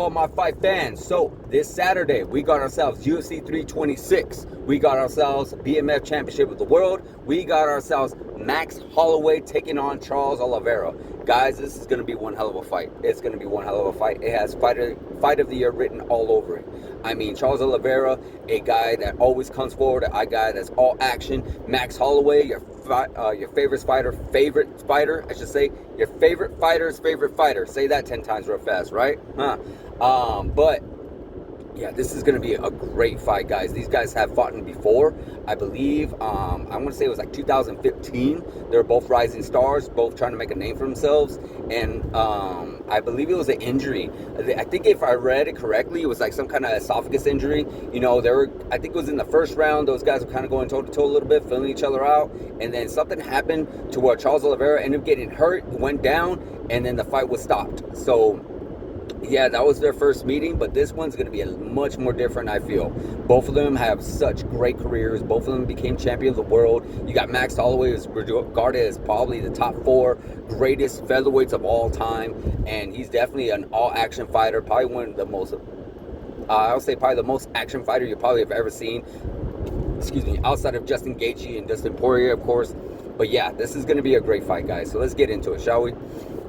all my fight fans. So this Saturday, we got ourselves UFC 326. We got ourselves BMF Championship of the World. We got ourselves Max Holloway taking on Charles Oliveira. Guys, this is going to be one hell of a fight. It's going to be one hell of a fight. It has fight of the year written all over it. I mean, Charles Oliveira, a guy that always comes forward, a guy that's all action. Max Holloway, your favorite fighter, I should say. Your favorite fighter's favorite fighter. Say that 10 times real fast, right? But yeah, this is going to be a great fight, guys. These guys have fought in before. I believe, I want to say it was like 2015. They're both rising stars, both trying to make a name for themselves. And I believe it was an injury. I think if I read it correctly, it was like some kind of esophagus injury. You know, I think it was in the first round. Those guys were kind of going toe-to-toe a little bit, filling each other out. And then something happened to where Charles Oliveira ended up getting hurt, went down, and then the fight was stopped. So yeah, that was their first meeting, but this one's going to be much more different, I feel. Both of them have such great careers. Both of them became champion of the world. You got Max Holloway, who's regarded as probably the top 4 greatest featherweights of all time, and he's definitely an all-action fighter, probably one of the most, I would say probably the most action fighter you probably have ever seen. Excuse me, outside of Justin Gaethje and Dustin Poirier, of course. But yeah, this is going to be a great fight, guys. So let's get into it, shall we?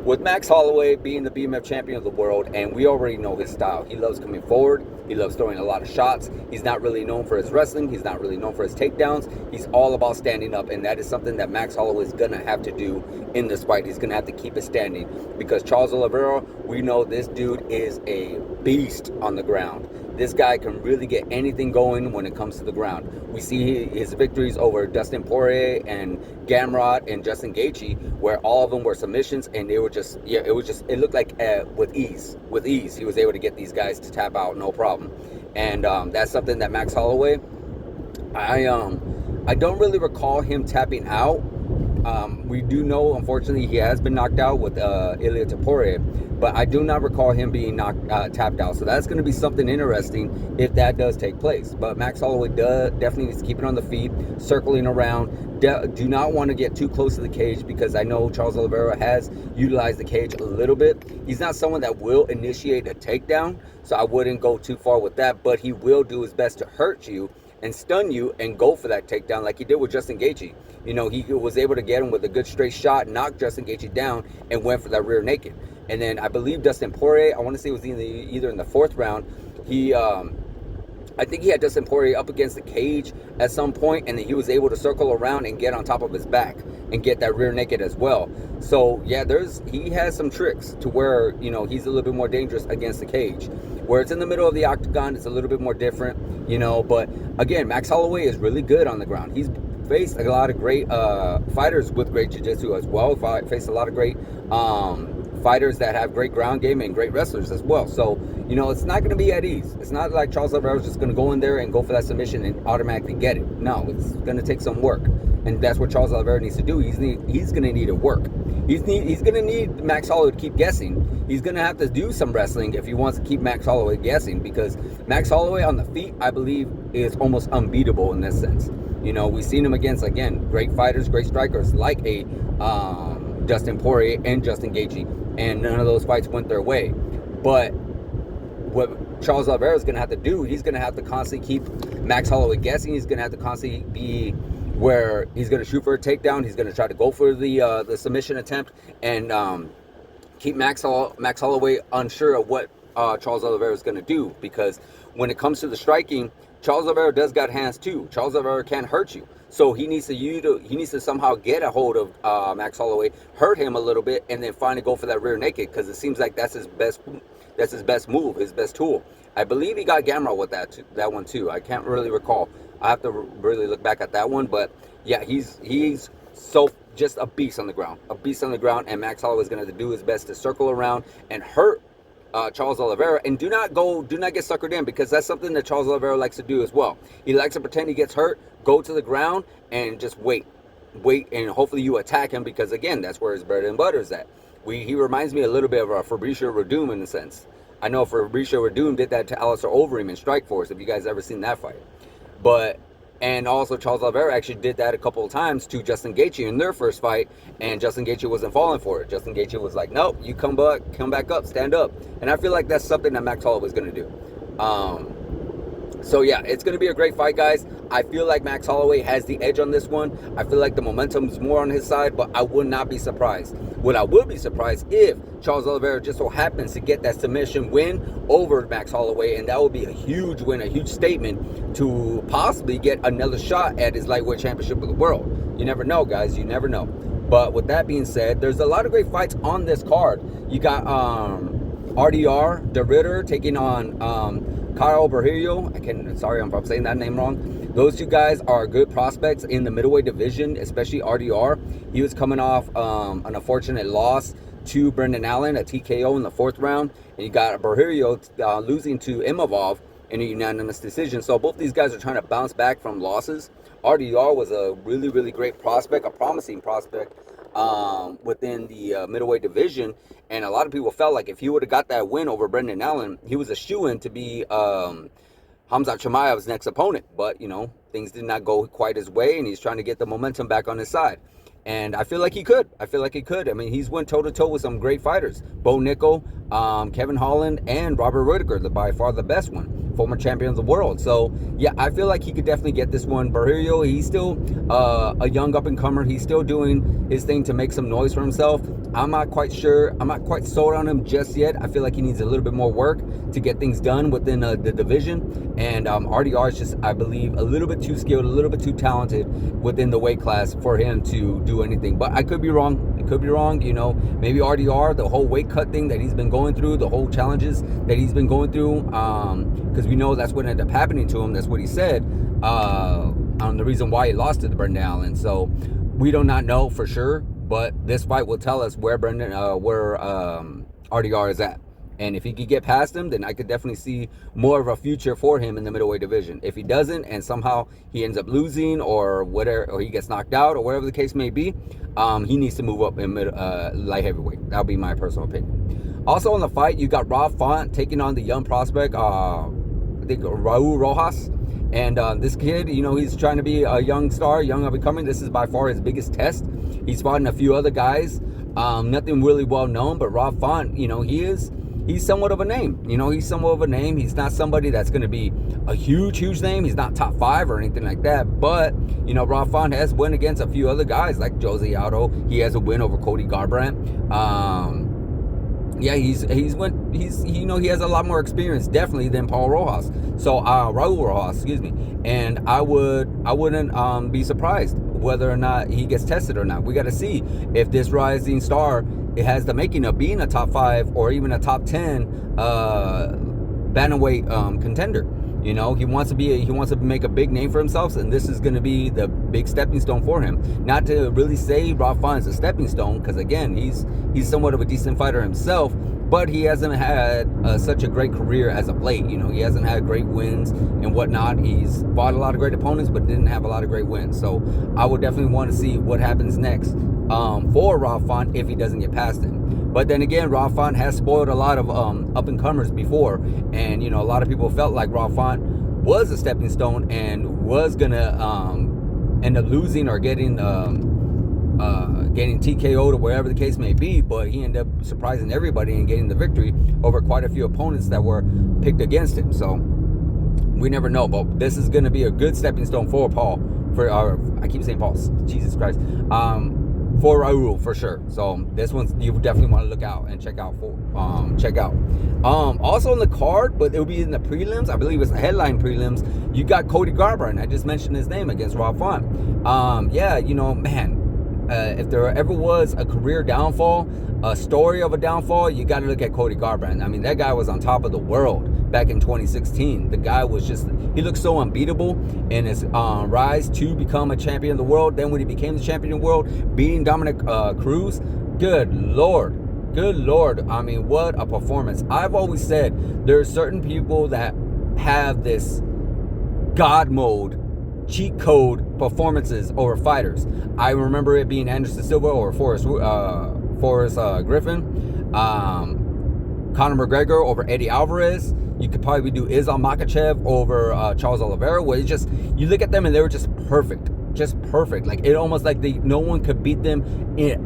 With Max Holloway being the BMF champion of the world, and we already know his style. He loves coming forward. He loves throwing a lot of shots. He's not really known for his wrestling. He's not really known for his takedowns. He's all about standing up, and that is something that Max Holloway is going to have to do in this fight. He's going to have to keep it standing because Charles Oliveira, we know this dude is a beast on the ground. This guy can really get anything going when it comes to the ground. We see his victories over Dustin Poirier and Gamrot and Justin Gaethje, where all of them were submissions, and they were just, yeah, it looked like with ease, he was able to get these guys to tap out, no problem. And that's something that Max Holloway, I don't really recall him tapping out. We do know, unfortunately, he has been knocked out with Ilia Topuria, but I do not recall him being tapped out. So that's going to be something interesting if that does take place. But Max Holloway definitely needs to keep it on the feet, circling around. Do not want to get too close to the cage because I know Charles Oliveira has utilized the cage a little bit. He's not someone that will initiate a takedown, so I wouldn't go too far with that, but he will do his best to hurt you and stun you and go for that takedown like he did with Justin Gaethje. You know, he was able to get him with a good straight shot, knock Justin Gaethje down, and went for that rear naked. And then I believe Dustin Poirier, I want to say it was either in the 4th round, I think he had Dustin Poirier up against the cage at some point, and then he was able to circle around and get on top of his back and get that rear naked as well. So yeah, he has some tricks to where, you know, he's a little bit more dangerous against the cage. Where it's in the middle of the octagon, it's a little bit more different, you know. But again, Max Holloway is really good on the ground. He's faced a lot of great fighters with great jiu-jitsu as well. Faced a lot of great fighters that have great ground game and great wrestlers as well. So, you know, it's not going to be at ease. It's not like Charles Oliveira is just going to go in there and go for that submission and automatically get it. No, it's going to take some work. And that's what Charles Oliveira needs to do. He's going to need to work. He's going to need Max Holloway to keep guessing. He's going to have to do some wrestling if he wants to keep Max Holloway guessing, because Max Holloway on the feet, I believe, is almost unbeatable in this sense. You know, we've seen him against, again, great fighters, great strikers like a Dustin Poirier and Justin Gaethje, and none of those fights went their way. But what Charles Oliveira is going to have to do, he's going to have to constantly keep Max Holloway guessing. He's going to have to constantly be where he's going to shoot for a takedown. He's going to try to go for the submission attempt and keep Max Holloway unsure of what Charles Oliveira is going to do, because when it comes to the striking, Charles Oliveira does got hands too. Charles Oliveira can hurt you. So he needs to somehow get a hold of Max Holloway, hurt him a little bit, and then finally go for that rear naked, because it seems like that's his best move, his best tool. I believe he got Gamrot with that one too. I can't really recall. I have to really look back at that one, but yeah, he's so just a beast on the ground, and Max Holloway is going to have to do his best to circle around and hurt Charles Oliveira, and do not get suckered in, because that's something that Charles Oliveira likes to do as well. He likes to pretend he gets hurt, go to the ground, and just wait, and hopefully you attack him, because again, that's where his bread and butter is at. He reminds me a little bit of Fabricio Werdum in a sense. I know Fabricio Werdum did that to Alistair Overeem in Strikeforce, if you guys ever seen that fight. But And also Charles Oliveira actually did that a couple of times to Justin Gaethje in their first fight, and Justin Gaethje wasn't falling for it. Justin Gaethje was like, nope, you come back up, stand up. And I feel like that's something that Max Holloway is going to do. So yeah, it's going to be a great fight, guys. I feel like Max Holloway has the edge on this one. I feel like the momentum is more on his side, but I would not be surprised. What I would be surprised if Charles Oliveira just so happens to get that submission win over Max Holloway, and that would be a huge win, a huge statement to possibly get another shot at his lightweight championship of the world. You never know, guys. You never know. But with that being said, there's a lot of great fights on this card. You got RDR, De Ridder, taking on Kyle Berrillo. Sorry if I'm saying that name wrong. Those two guys are good prospects in the middleweight division, especially RDR. He was coming off an unfortunate loss to Brendan Allen, a TKO in the 4th round. And you got Berrillo losing to Imavov in a unanimous decision. So both these guys are trying to bounce back from losses. RDR was a really, really great prospect, a promising prospect within the middleweight division. And a lot of people felt like if he would have got that win over Brendan Allen, he was a shoo-in to be Khamzat Chimaev's next opponent. But, you know, things did not go quite his way, and he's trying to get the momentum back on his side. And I feel like he could. I mean, he's went toe-to-toe with some great fighters. Bo Nickel, Kevin Holland, and Robert Whittaker, by far the best one. Former champion of the world. So, yeah, I feel like he could definitely get this one. Berrillo, he's still a young up-and-comer. He's still doing his thing to make some noise for himself. I'm not quite sure. I'm not quite sold on him just yet. I feel like he needs a little bit more work to get things done within the division. And RDR is just, I believe, a little bit too skilled, a little bit too talented within the weight class for him to do anything. But I could be wrong. You know, maybe RDR, the whole weight cut thing that he's been going through, the whole challenges that he's been going through, because we know that's what ended up happening to him. That's what he said on the reason why he lost to Brendan Allen. So we do not know for sure, but this fight will tell us where RDR is at. And if he could get past him, then I could definitely see more of a future for him in the middleweight division. If he doesn't, and somehow he ends up losing or whatever, or he gets knocked out or whatever the case may be, he needs to move up in light heavyweight. That would be my personal opinion. Also in the fight, you got Rob Font taking on the young prospect, I think Raul Rojas. And this kid, you know, he's trying to be a young star, young up-and-coming. This is by far his biggest test. He's fought in a few other guys. Nothing really well known, but Rob Font, you know, he's somewhat of a name. You know, he's somewhat of a name. He's not somebody that's going to be a huge name. He's not top 5 or anything like that. But, you know, Rob Font has won against a few other guys like Jose Aldo. He has a win over Cody Garbrandt. Yeah, he has a lot more experience definitely than Paul Rojas. So Raul Rojas, excuse me. And I wouldn't be surprised whether or not he gets tested or not. We got to see if this rising star, it has the making of being a top 5 or even a top 10 bantamweight contender. You know, he wants to make a big name for himself, and this is going to be the big stepping stone for him. Not to really say Rob Font is a stepping stone, because again, he's somewhat of a decent fighter himself, but he hasn't had such a great career as of late. You know, he hasn't had great wins and whatnot. He's fought a lot of great opponents, but didn't have a lot of great wins. So I would definitely want to see what happens next for Rob Font if he doesn't get past him. But then again, Rob Font has spoiled a lot of up-and-comers before. And, you know, a lot of people felt like Rob Font was a stepping stone and was going to end up losing or getting TKO'd or whatever the case may be. But he ended up surprising everybody and getting the victory over quite a few opponents that were picked against him. So we never know. But this is going to be a good stepping stone for Paul. I keep saying Paul. Jesus Christ. For Raul, for sure. So this one's, you definitely want to look out and check out. Also on the card, but it'll be in the prelims. I believe it's the headline prelims. You got Cody Garbrandt. I just mentioned his name against Rob Font. Yeah, you know, man, if there ever was a career downfall, a story of a downfall, you got to look at Cody Garbrandt. I mean, that guy was on top of the world back in 2016. The guy was just, he looked so unbeatable in his rise to become a champion of the world. Then when he became the champion of the world, beating Dominic Cruz, good Lord. I mean, what a performance. I've always said there are certain people that have this God mode, cheat code performances over fighters. I remember it being Anderson Silva or Forrest Griffin, Conor McGregor over Eddie Alvarez. You could probably do Islam Makhachev over Charles Oliveira, where it's just, you look at them and they were just perfect. Just perfect. Like, it almost like no one could beat them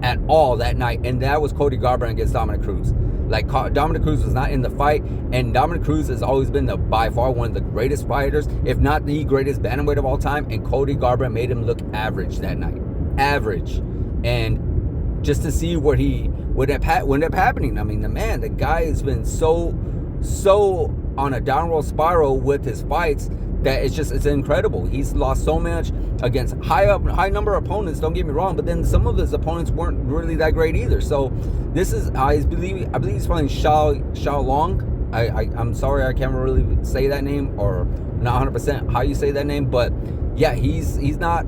at all that night. And that was Cody Garbrandt against Dominick Cruz. Like, Dominick Cruz was not in the fight, and Dominick Cruz has always been by far one of the greatest fighters, if not the greatest bantamweight of all time, and Cody Garbrandt made him look average that night. Average. And just to see what ended up happening, I mean, the guy has been so on a downward spiral with his fights that it's incredible. He's lost so much against high number of opponents, don't get me wrong, but then some of his opponents weren't really that great either. So this is, I believe he's fighting Xiao Long. I'm sorry, I can't really say that name, or not 100% how you say that name, but yeah, he's not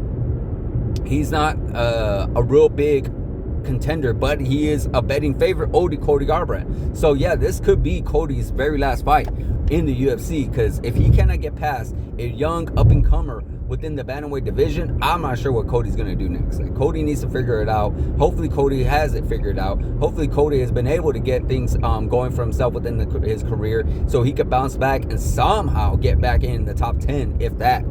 a real big contender, but he is a betting favorite over Cody Garbrandt. So yeah, this could be Cody's very last fight in the UFC, because if he cannot get past a young up-and-comer within the bantamweight division, I'm not sure what Cody's going to do next. Like, Cody needs to figure it out. Hopefully Cody has it figured out. Hopefully Cody has been able to get things going for himself within his career, so he could bounce back and somehow get back in the top 10, if that.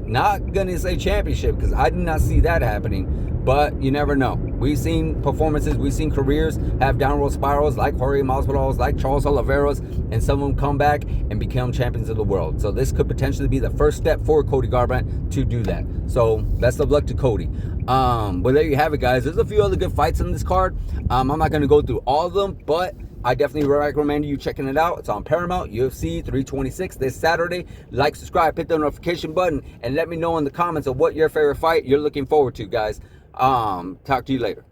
Not gonna say championship, because I did not see that happening, but you never know. We've seen performances, we've seen careers have downward spirals, like Jorge Masvidal's, like Charles Oliveira's, and some of them come back and become champions of the world. So this could potentially be the first step for Cody Garbrandt to do that. So best of luck to Cody. But there you have it, guys. There's a few other good fights on this card. I'm not going to go through all of them, but I definitely recommend you checking it out. It's on Paramount, UFC 326 this Saturday. Like, subscribe, hit the notification button, and let me know in the comments of what your favorite fight you're looking forward to, guys. Talk to you later.